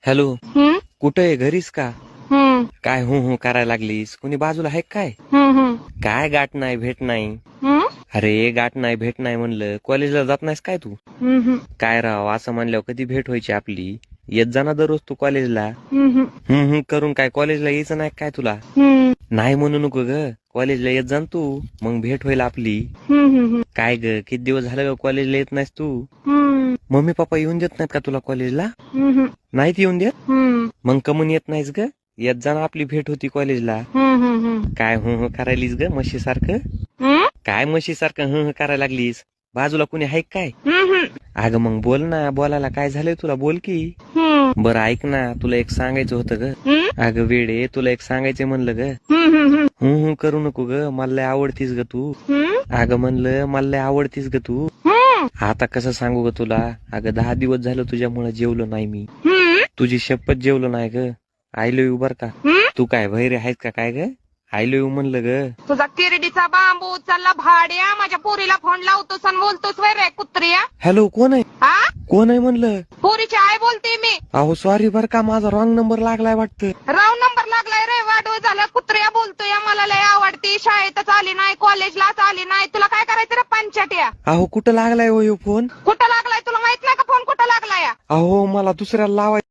Hello, हम्म कुठे आहे? घरीस का? हम्म काय हू करायला लागलीस? कोणी बाजूला आहे काय? हम्म काय गाठ नाही भेट नाही? हम्म अरे गाठ नाही भेट नाही म्हणलं, कॉलेजला जात नाहीस काय तू? हम्म काय राव, असं म्हणल्यावर कधी भेट व्हायची आपली? येत जा ना दररोज तू कॉलेजला. हम्म करून काय कॉलेजला यायचं नाही काय तुला? हम्म नाही म्हणू नको ग, कॉलेजला येत जा ना तू, मग भेट होईल आपली. हम्म काय ग, किती दिवस झालं ग कॉलेजला येत नाहीस तू? हम्म मम्मी पप्पा येऊन देत नाहीत का तुला कॉलेजला? हम्म नाहीत येऊन देत? हम्म मग कमून येत नाहीस ग? येत जा ना, आपली भेट होती कॉलेजला. काय करायलीस ग म्हशी सारखं? काय म्हशी सारखं करायला लागलीस? बाजूला कुणी आहे काय? अगं मग बोल ना, बोलायला काय झालंय तुला? बोल की. बरं ऐक ना, तुला एक सांगायचं होतं ग. अगं वेडे, तुला एक सांगायचं म्हणलं ग. करू नको ग, मला लय आवडतीस ग तू. अगं म्हणलं मला लय आवडतीस ग तू. आता कसं सांगू ग तुला? अगं 10 दिवस झालं तुझ्यामुळे जेवलो नाही मी. तुझी शपथ जेवलो नाही ग. आय लव्ह यू बर का. तू काय बहिरे आहेस का काय ग? आय लव्ह यू म्हणलं ग. तुझा किरडीचा बांबू उचलला भाड्या, माझ्या पोरीला फोन लावतोस आणि बोलतोस वय रे कुत्र्या. हॅलो, कोण आहे? हा, कोण आहे म्हणलं? पोरीची आई बोलते मी. अहो सॉरी बर का, माझा रॉंग नंबर लागलाय वाटतं. राव नंबर लागलाय रे, वाढव झालं. कुत्र्या बोलतोय, मला लय आवडती, शाळेतच आली नाही, कॉलेजलाच आली नाही. तुला काय करायचं रे पंचाट्या? अहो कुठं लागलाय हो ह्यो फोन? कुठं लागलाय तुला माहित नाही का? फोन कुठं लागलाय? अहो मला दुसऱ्याला लावायचा